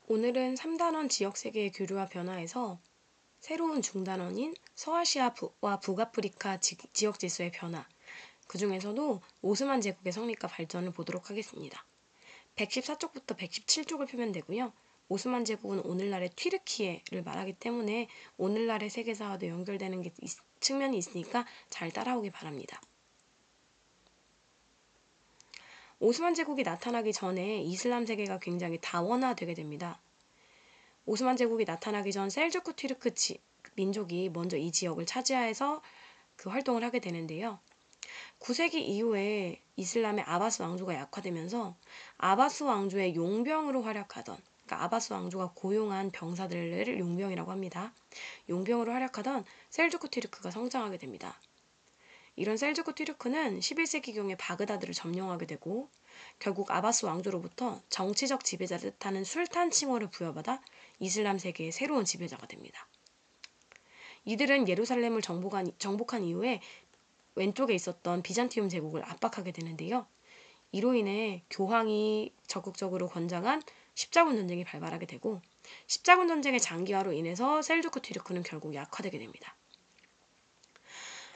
오늘은 3단원 지역 세계의 교류와 변화에서 새로운 중단원인 서아시아와 북아프리카 지역 질서의 변화, 그 중에서도 오스만 제국의 성립과 발전을 보도록 하겠습니다. 114쪽부터 117쪽을 펴면 되고요. 오스만 제국은 오늘날의 튀르키예를 말하기 때문에 오늘날의 세계사와도 연결되는 측면이 있으니까 잘 따라오기 바랍니다. 오스만 제국이 나타나기 전에 이슬람 세계가 굉장히 다원화되게 됩니다. 오스만 제국이 나타나기 전 셀주크 튀르크 민족이 먼저 이 지역을 차지하여서 그 활동을 하게 되는데요. 9세기 이후에 이슬람의 아바스 왕조가 약화되면서 아바스 왕조의 용병으로 활약하던, 그러니까 아바스 왕조가 고용한 병사들을 용병이라고 합니다. 용병으로 활약하던 셀주크 튀르크가 성장하게 됩니다. 이런 셀주크 튀르크는 11세기경에 바그다드를 점령하게 되고 결국 아바스 왕조로부터 정치적 지배자를 뜻하는 술탄 칭호를 부여받아 이슬람 세계의 새로운 지배자가 됩니다. 이들은 예루살렘을 정복한 이후에 왼쪽에 있었던 비잔티움 제국을 압박하게 되는데요. 이로 인해 교황이 적극적으로 권장한 십자군 전쟁이 발발하게 되고 십자군 전쟁의 장기화로 인해서 셀주크 튀르크는 결국 약화되게 됩니다.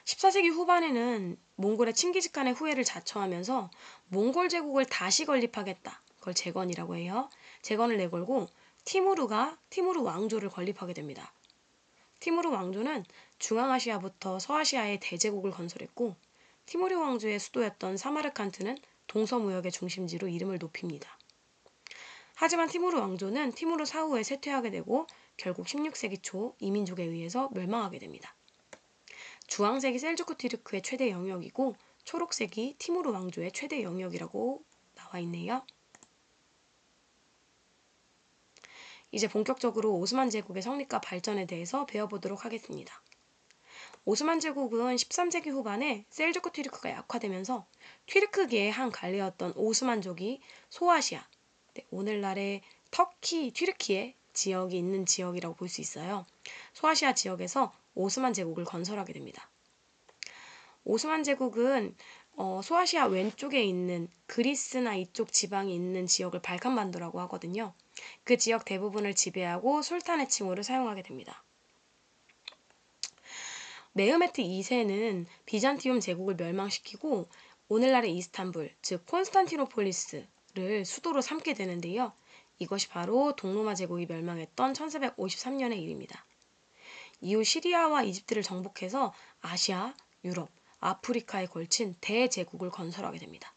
14세기 후반에는 몽골의 칭기즈칸의 후예를 자처하면서 몽골 제국을 다시 건립하겠다. 그걸 재건이라고 해요. 재건을 내걸고 티무르 왕조를 건립하게 됩니다. 티무르 왕조는 중앙아시아부터 서아시아의 대제국을 건설했고 티무르 왕조의 수도였던 사마르칸트는 동서무역의 중심지로 이름을 높입니다. 하지만 티무르 왕조는 티무르 사후에 쇠퇴하게 되고 결국 16세기 초 이민족에 의해서 멸망하게 됩니다. 주황색이 셀주크 튀르크의 최대 영역이고 초록색이 티무르 왕조의 최대 영역이라고 나와 있네요. 이제 본격적으로 오스만 제국의 성립과 발전에 대해서 배워보도록 하겠습니다. 오스만 제국은 13세기 후반에 셀주크 튀르크가 약화되면서 튀르크계의 한 관리였던 오스만족이 소아시아, 오늘날의 터키, 튀르키예 지역이 있는 지역이라고 볼 수 있어요. 소아시아 지역에서 오스만 제국을 건설하게 됩니다. 오스만 제국은 소아시아 왼쪽에 있는 그리스나 이쪽 지방이 있는 지역을 발칸반도라고 하거든요. 그 지역 대부분을 지배하고 술탄의 칭호를 사용하게 됩니다. 메흐메트 2세는 비잔티움 제국을 멸망시키고 오늘날의 이스탄불, 즉 콘스탄티노폴리스를 수도로 삼게 되는데요. 이것이 바로 동로마 제국이 멸망했던 1453년의 일입니다. 이후 시리아와 이집트를 정복해서 아시아, 유럽, 아프리카에 걸친 대제국을 건설하게 됩니다.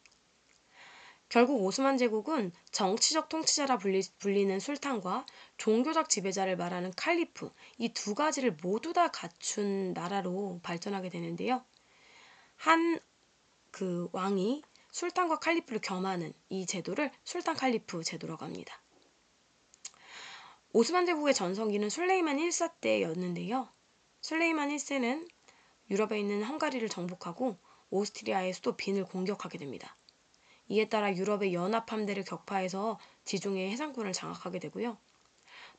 결국 오스만 제국은 정치적 통치자라 불리는 술탄과 종교적 지배자를 말하는 칼리프, 이 두 가지를 모두 다 갖춘 나라로 발전하게 되는데요. 한 그 왕이 술탄과 칼리프를 겸하는 이 제도를 술탄 칼리프 제도라고 합니다. 오스만 제국의 전성기는 술레이만 1사 때였는데요. 술레이만 1세는 유럽에 있는 헝가리를 정복하고 오스트리아의 수도 빈을 공격하게 됩니다. 이에 따라 유럽의 연합 함대를 격파해서 지중해 해상권을 장악하게 되고요.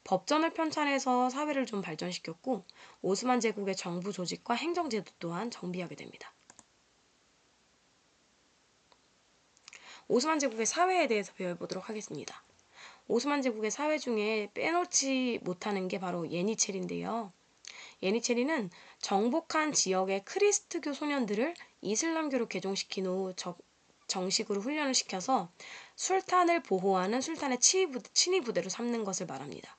법전을 편찬해서 사회를 좀 발전시켰고 오스만 제국의 정부 조직과 행정제도 또한 정비하게 됩니다. 오스만 제국의 사회에 대해서 배워보도록 하겠습니다. 오스만 제국의 사회 중에 빼놓지 못하는 게 바로 예니체리인데요. 예니체리는 정복한 지역의 크리스트교 소년들을 이슬람교로 개종시킨 후 정식으로 훈련을 시켜서 술탄을 보호하는 술탄의 친위 부대로 삼는 것을 말합니다.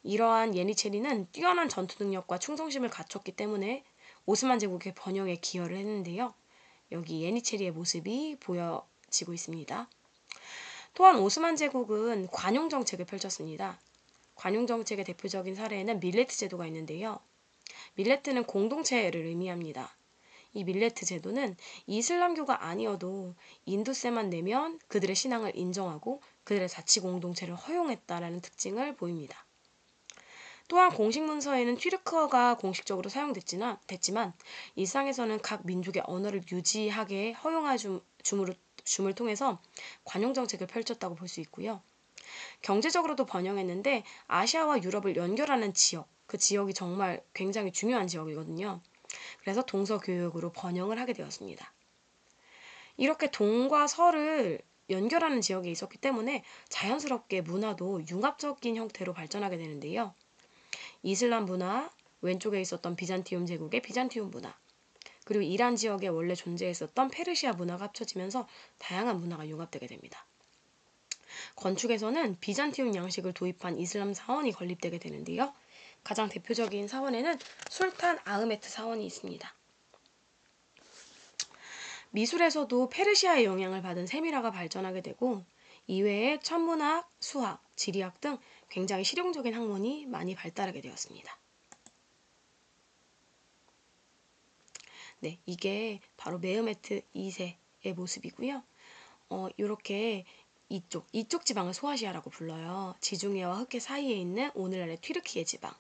이러한 예니체리는 뛰어난 전투 능력과 충성심을 갖췄기 때문에 오스만 제국의 번영에 기여를 했는데요. 여기 예니체리의 모습이 보여지고 있습니다. 또한 오스만 제국은 관용 정책을 펼쳤습니다. 관용 정책의 대표적인 사례는 밀레트 제도가 있는데요. 밀레트는 공동체를 의미합니다. 이 밀레트 제도는 이슬람교가 아니어도 인두세만 내면 그들의 신앙을 인정하고 그들의 자치 공동체를 허용했다라는 특징을 보입니다. 또한 공식 문서에는 튀르크어가 공식적으로 사용됐지만 일상에서는 각 민족의 언어를 유지하게 허용해 줌을 통해서 관용 정책을 펼쳤다고 볼 수 있고요. 경제적으로도 번영했는데 아시아와 유럽을 연결하는 지역, 그 지역이 정말 굉장히 중요한 지역이거든요. 그래서 동서교역으로 번영을 하게 되었습니다. 이렇게 동과 서를 연결하는 지역에 있었기 때문에 자연스럽게 문화도 융합적인 형태로 발전하게 되는데요. 이슬람 문화, 왼쪽에 있었던 비잔티움 제국의 비잔티움 문화, 그리고 이란 지역에 원래 존재했었던 페르시아 문화가 합쳐지면서 다양한 문화가 융합되게 됩니다. 건축에서는 비잔티움 양식을 도입한 이슬람 사원이 건립되게 되는데요. 가장 대표적인 사원에는 술탄 아흐메트 사원이 있습니다. 미술에서도 페르시아의 영향을 받은 세미라가 발전하게 되고 이외에 천문학, 수학, 지리학 등 굉장히 실용적인 학문이 많이 발달하게 되었습니다. 네, 이게 바로 메흐메트 2세의 모습이고요. 이렇게 이쪽 지방을 소아시아라고 불러요. 지중해와 흑해 사이에 있는 오늘날의 튀르키예 지방.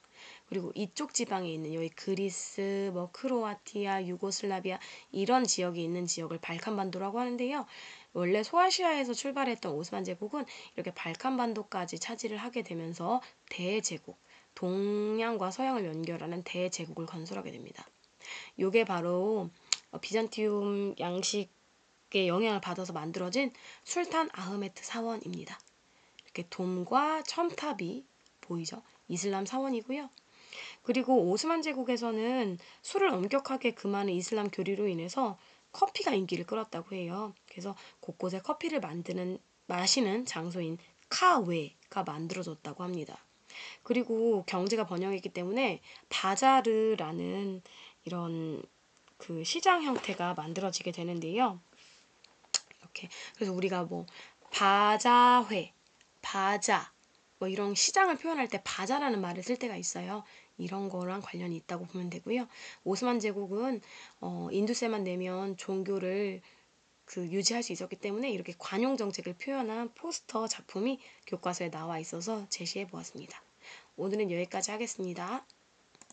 그리고 이쪽 지방에 있는 여기 그리스, 크로아티아, 유고슬라비아 이런 지역이 있는 지역을 발칸반도라고 하는데요. 원래 소아시아에서 출발했던 오스만 제국은 이렇게 발칸반도까지 차지를 하게 되면서 대제국, 동양과 서양을 연결하는 대제국을 건설하게 됩니다. 요게 바로 비잔티움 양식의 영향을 받아서 만들어진 술탄 아흐메트 사원입니다. 이렇게 돔과 첨탑이 보이죠? 이슬람 사원이고요. 그리고 오스만 제국에서는 술을 엄격하게 금하는 이슬람 교리로 인해서 커피가 인기를 끌었다고 해요. 그래서 곳곳에 커피를 마시는 장소인 카웨가 만들어졌다고 합니다. 그리고 경제가 번영했기 때문에 바자르라는 이런 그 시장 형태가 만들어지게 되는데요. 이렇게 그래서 우리가 뭐 바자회, 바자 뭐 이런 시장을 표현할 때 바자라는 말을 쓸 때가 있어요. 이런 거랑 관련이 있다고 보면 되고요. 오스만 제국은 인두세만 내면 종교를 유지할 수 있었기 때문에 이렇게 관용 정책을 표현한 포스터 작품이 교과서에 나와 있어서 제시해 보았습니다. 오늘은 여기까지 하겠습니다.